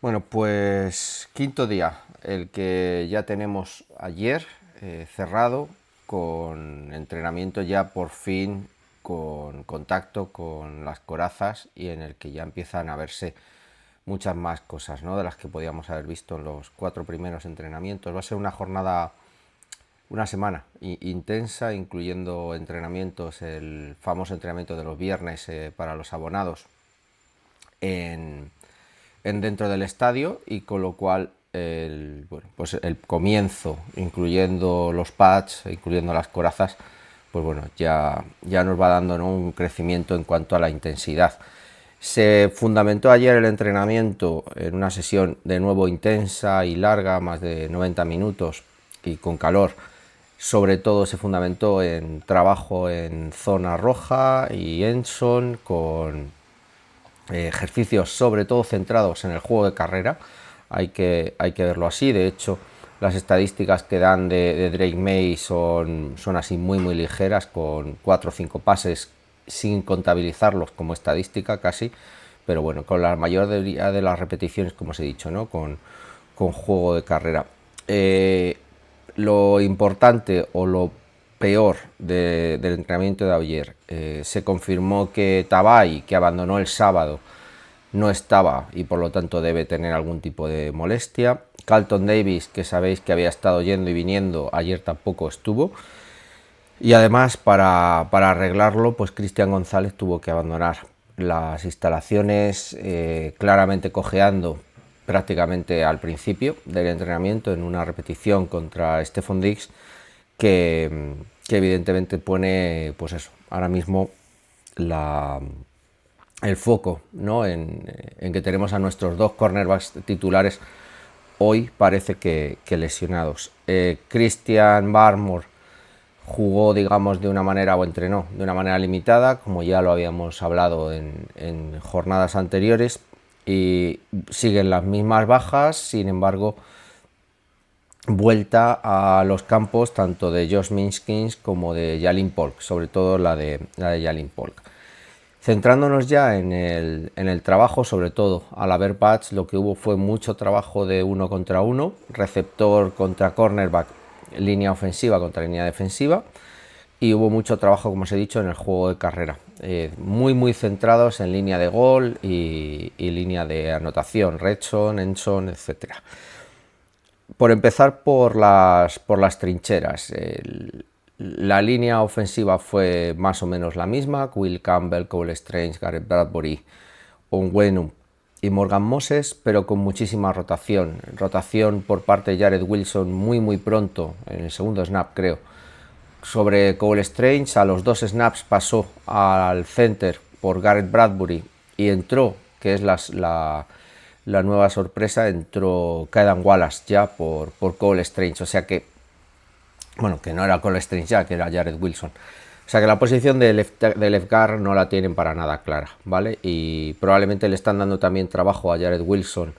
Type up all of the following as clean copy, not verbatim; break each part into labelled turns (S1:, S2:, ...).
S1: Bueno, pues quinto día, el que ya tenemos ayer cerrado con entrenamiento ya por fin con contacto con las corazas y en el que ya empiezan a verse muchas más cosas, ¿no?, de las que podíamos haber visto en los 4 primeros entrenamientos. Va a ser una jornada, una semana intensa, incluyendo entrenamientos, el famoso entrenamiento de los viernes para los abonados en, dentro del estadio, y con lo cual pues el comienzo, incluyendo los pads, incluyendo las corazas, pues bueno, ya nos va dando, ¿no?, un crecimiento en cuanto a la intensidad. Se fundamentó ayer el entrenamiento en una sesión de nuevo intensa y larga, más de 90 minutos y con calor. Sobre todo se fundamentó en trabajo en zona roja y Enson, con ejercicios sobre todo centrados en el juego de carrera. Hay que verlo así. De hecho, las estadísticas que dan de Drake May son así muy ligeras, con 4 o 5 pases sin contabilizarlos como estadística casi, pero bueno, con la mayoría de las repeticiones, como os he dicho, ¿no?, con juego de carrera. Lo importante o lo peor del entrenamiento de ayer, se confirmó que Tabay, que abandonó el sábado, no estaba y por lo tanto debe tener algún tipo de molestia. Carlton Davis, que sabéis que había estado yendo y viniendo, ayer tampoco estuvo. Y además, para arreglarlo, pues Cristian González tuvo que abandonar las instalaciones, claramente cojeando prácticamente al principio del entrenamiento en una repetición contra Stefan Diggs, que evidentemente pone, pues eso, ahora mismo el foco, ¿no?, en que tenemos a nuestros dos cornerbacks titulares hoy parece que lesionados. Christian Barmore jugó, digamos, de una manera, o entrenó de una manera limitada, como ya lo habíamos hablado en jornadas anteriores, y siguen las mismas bajas. Sin embargo, vuelta a los campos tanto de Josh Minskins como de Jalin Polk, sobre todo la de Jalin Polk. Centrándonos ya en el trabajo, sobre todo al haber pads, lo que hubo fue mucho trabajo de uno contra uno, receptor contra cornerback, línea ofensiva contra línea defensiva, y hubo mucho trabajo, como os he dicho, en el juego de carrera, muy centrados en línea de gol y línea de anotación, red zone, end zone, etc. Por empezar por las trincheras, la línea ofensiva fue más o menos la misma: Will Campbell, Cole Strange, Garrett Bradbury, Onwenu y Morgan Moses, pero con muchísima rotación por parte de Jared Wilson muy pronto, en el segundo snap creo, sobre Cole Strange. A los 2 snaps pasó al center por Garrett Bradbury y entró, que es la nueva sorpresa, entró Kaidan Wallace ya por Cole Strange. O sea que, bueno, que no era Cole Strange ya, que era Jared Wilson. O sea que la posición de left guard no la tienen para nada clara, ¿vale? Y probablemente le están dando también trabajo a Jared Wilson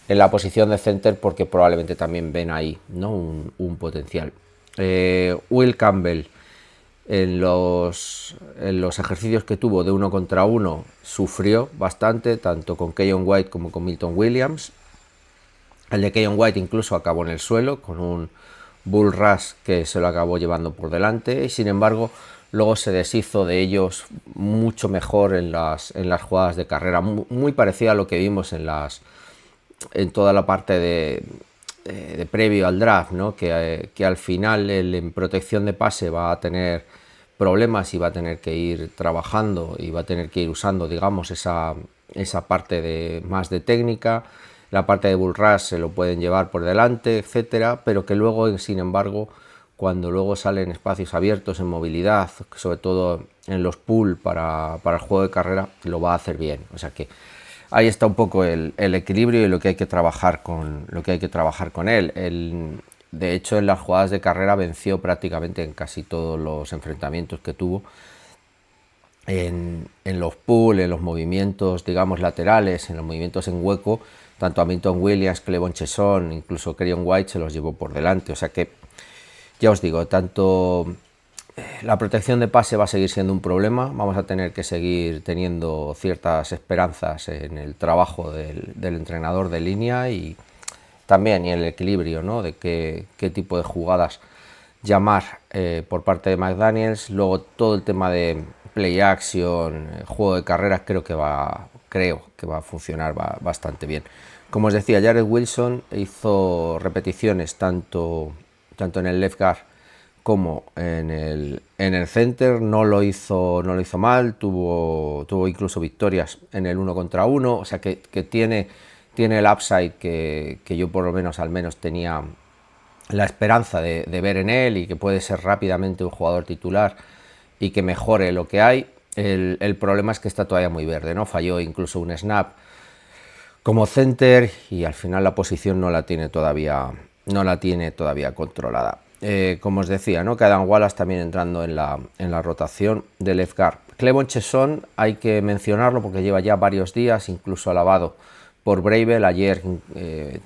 S1: en la posición de center, porque probablemente también ven ahí, ¿no?, un potencial. Will Campbell, en los ejercicios que tuvo de uno contra uno, sufrió bastante, tanto con Keyon White como con Milton Williams. El de Keyon White incluso acabó en el suelo, con un bull rush que se lo acabó llevando por delante, y sin embargo luego se deshizo de ellos mucho mejor en las jugadas de carrera, muy parecida a lo que vimos en toda la parte de previo al draft, ¿no?, que al final en protección de pase va a tener problemas y va a tener que ir trabajando y va a tener que ir usando, digamos, esa parte más de técnica. La parte de bull rush se lo pueden llevar por delante, etcétera, pero que luego, sin embargo, cuando luego salen espacios abiertos en movilidad, sobre todo en los pool para el juego de carrera, lo va a hacer bien. O sea que ahí está un poco el equilibrio y lo que hay que trabajar con él. De hecho, en las jugadas de carrera venció prácticamente en casi todos los enfrentamientos que tuvo. En los pull, en los movimientos, digamos, laterales, en los movimientos en hueco, tanto a Milton Williams, Clevon Chesson, incluso Keyon White se los llevó por delante. O sea que, ya os digo, tanto La protección de pase va a seguir siendo un problema, vamos a tener que seguir teniendo ciertas esperanzas en el trabajo del entrenador de línea y también y el equilibrio, ¿no? De qué tipo de jugadas llamar por parte de McDaniels. Luego todo el tema de play action, juego de carreras, creo que va a funcionar bastante bien. Como os decía, Jared Wilson hizo repeticiones tanto en el left guard como en el center, no lo hizo mal, tuvo incluso victorias en el 1 contra 1, o sea que tiene el upside que yo por lo menos al menos tenía la esperanza de ver en él, y que puede ser rápidamente un jugador titular y que mejore lo que hay. El problema es que está todavía muy verde, ¿no? Falló incluso un snap como center y al final la posición no la tiene todavía controlada. Como os decía, ¿no? Que Adam Wallace también entrando en la rotación de left guard. Clevon Chesson hay que mencionarlo porque lleva ya varios días, incluso alabado por Bravel, ayer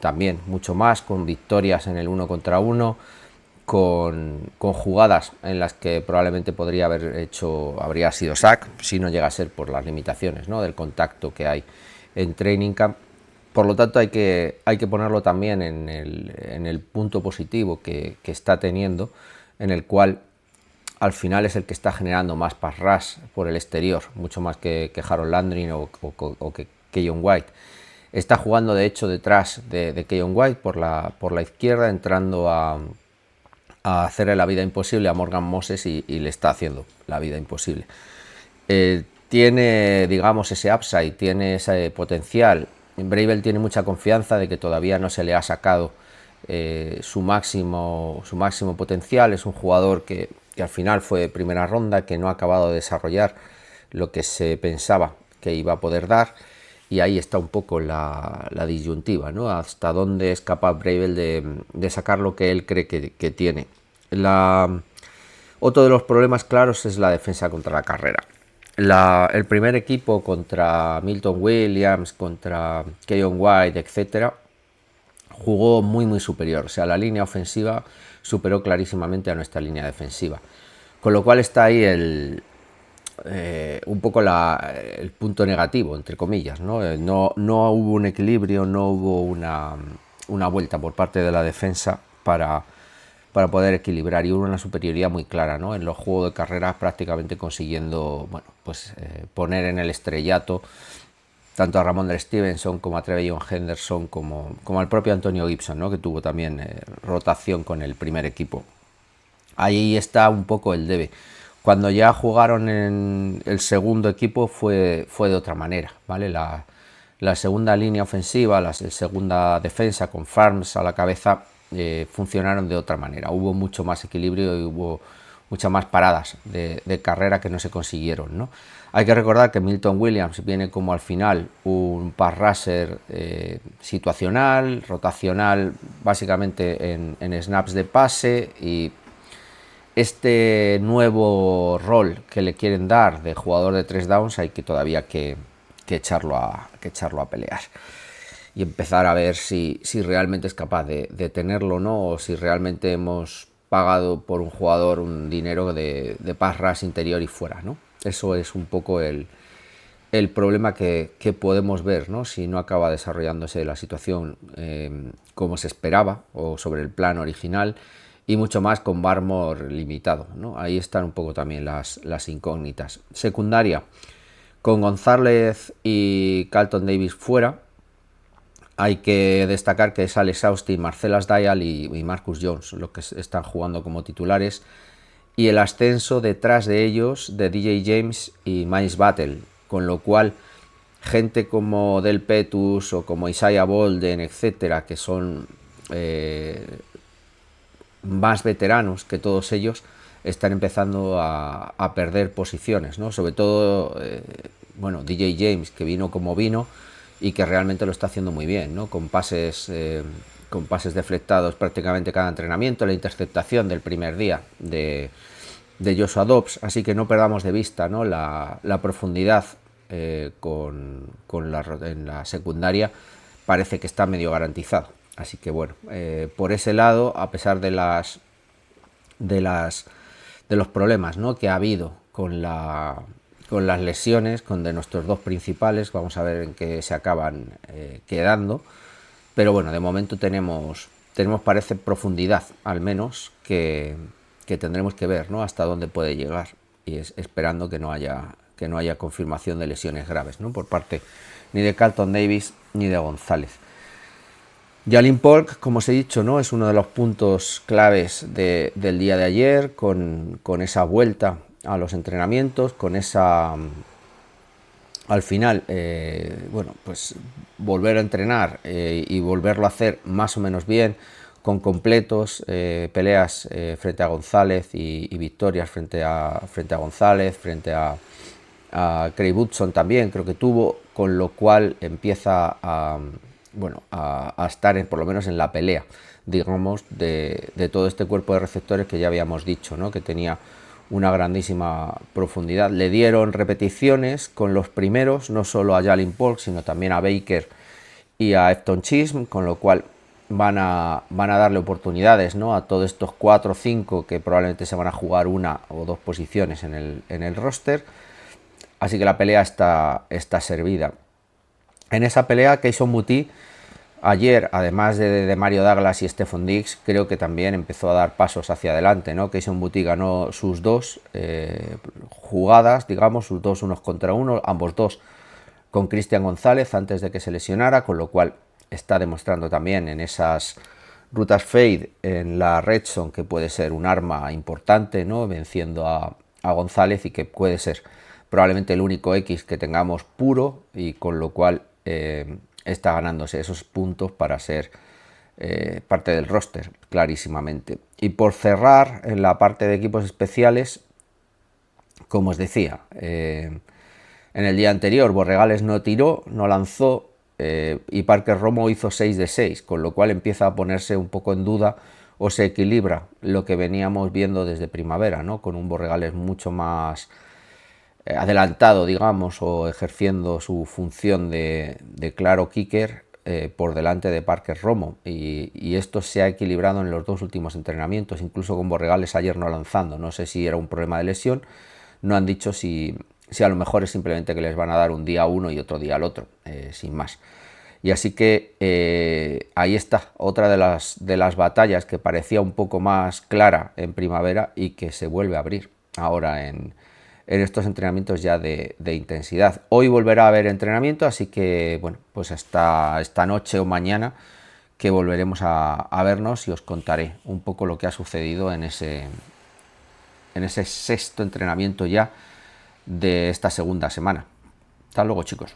S1: también mucho más, con victorias en el 1 contra 1, con jugadas en las que probablemente habría sido sack, si no llega a ser por las limitaciones, ¿no? Del contacto que hay en training camp. Por lo tanto hay que ponerlo también en el punto positivo que está teniendo, en el cual al final es el que está generando más pass rush por el exterior, mucho más que Harold Landry o que Keyon White. Está jugando de hecho detrás de Keyon White por la izquierda, entrando a hacerle la vida imposible a Morgan Moses y le está haciendo la vida imposible. Tiene, digamos, ese upside, tiene ese potencial. Bravel tiene mucha confianza de que todavía no se le ha sacado su máximo potencial. Es un jugador que al final fue de primera ronda, que no ha acabado de desarrollar lo que se pensaba que iba a poder dar, y ahí está un poco la disyuntiva, ¿no? Hasta dónde es capaz Bravel de sacar lo que él cree que tiene. Otro de los problemas claros es la defensa contra la carrera. El primer equipo contra Milton Williams, contra Keyon White, etcétera, jugó muy superior. O sea, la línea ofensiva superó clarísimamente a nuestra línea defensiva. Con lo cual está ahí un poco el punto negativo, entre comillas, ¿no? No hubo un equilibrio, no hubo una vuelta por parte de la defensa para poder equilibrar, y hubo una superioridad muy clara, ¿no? En los juegos de carreras, prácticamente consiguiendo, bueno, pues poner en el estrellato tanto a Ramondre Stevenson como a Trevelyan Henderson como al propio Antonio Gibson, ¿no? Que tuvo también rotación con el primer equipo. Ahí está un poco el debe. Cuando ya jugaron en el segundo equipo fue de otra manera, ¿vale? La segunda línea ofensiva, la segunda defensa con Farms a la cabeza, funcionaron de otra manera. Hubo mucho más equilibrio y hubo muchas más paradas de carrera que no se consiguieron, ¿no? Hay que recordar que Milton Williams viene como al final un pass rusher situacional, rotacional, básicamente en snaps de pase, y este nuevo rol que le quieren dar de jugador de 3 downs hay que todavía que echarlo a pelear y empezar a ver si realmente es capaz de tenerlo o no, o si realmente hemos pagado por un jugador un dinero de pass rush interior y fuera, ¿no? Eso es un poco el problema que podemos ver, ¿no? Si no acaba desarrollándose la situación como se esperaba o sobre el plan original, y mucho más con Barmore limitado, ¿no? Ahí están un poco también las incógnitas. Secundaria, con González y Carlton Davis fuera, hay que destacar que es Alex Austin, Marcellus Dial y Marcus Jones los que están jugando como titulares, y el ascenso detrás de ellos de DJ James y Miles Battle, con lo cual gente como Del Petus o como Isaiah Bolden, etcétera, que son más veteranos que todos ellos, están empezando a perder posiciones, ¿no? Sobre todo, bueno, DJ James, que vino como vino y que realmente lo está haciendo muy bien, ¿no? Con pases deflectados prácticamente cada entrenamiento, la interceptación del primer día de Joshua Dobbs, así que no perdamos de vista, ¿no? la profundidad en la secundaria parece que está medio garantizado. Así que bueno, por ese lado, a pesar de las de los problemas, ¿no?, que ha habido con las lesiones, con de nuestros dos principales. Vamos a ver en qué se acaban quedando. Pero bueno, de momento tenemos parece profundidad, al menos, que tendremos que ver, ¿no?, hasta dónde puede llegar. Y esperando que no haya confirmación de lesiones graves, ¿no?, por parte ni de Carlton Davis ni de González. Jalin Polk, como os he dicho, ¿no?, es uno de los puntos claves del día de ayer, con esa vuelta a los entrenamientos, con esa, al final, bueno, pues volver a entrenar y volverlo a hacer más o menos bien, con completos, peleas frente a González y victorias frente a González, frente a Craig Woodson también creo que tuvo, con lo cual empieza a estar por lo menos en la pelea, digamos, de todo este cuerpo de receptores que ya habíamos dicho, ¿no?, que tenía una grandísima profundidad. Le dieron repeticiones con los primeros, no solo a Jalin Polk, sino también a Baker y a Efton Chisholm, con lo cual van a darle oportunidades, ¿no?, a todos estos 4 o 5 que probablemente se van a jugar una o dos posiciones en el roster. Así que la pelea está servida. En esa pelea, Kayshon Boutte ayer, además de Mario Douglas y Stephon Diggs, creo que también empezó a dar pasos hacia adelante, ¿no? Kayshon Boutte ganó sus dos jugadas, digamos, sus dos unos contra uno, ambos dos con Christian González antes de que se lesionara, con lo cual está demostrando también en esas rutas fade en la red zone que puede ser un arma importante, ¿no?, venciendo a González, y que puede ser probablemente el único X que tengamos puro, y con lo cual está ganándose esos puntos para ser parte del roster, clarísimamente. Y por cerrar, en la parte de equipos especiales, como os decía, en el día anterior Borregales no tiró, no lanzó, y Parker Romo hizo 6 de 6, con lo cual empieza a ponerse un poco en duda, o se equilibra lo que veníamos viendo desde primavera, ¿no?, con un Borregales mucho más adelantado, digamos, o ejerciendo su función de claro kicker por delante de Parker Romo, y esto se ha equilibrado en los dos últimos entrenamientos, incluso con Borregales ayer no lanzando. No sé si era un problema de lesión, no han dicho si a lo mejor es simplemente que les van a dar un día a uno y otro día al otro, sin más. Y así que ahí está, otra de las batallas que parecía un poco más clara en primavera y que se vuelve a abrir ahora en estos entrenamientos ya de intensidad. Hoy volverá a haber entrenamiento, así que bueno, pues hasta esta noche o mañana que volveremos a vernos, y os contaré un poco lo que ha sucedido en ese sexto entrenamiento ya de esta segunda semana. Hasta luego, chicos.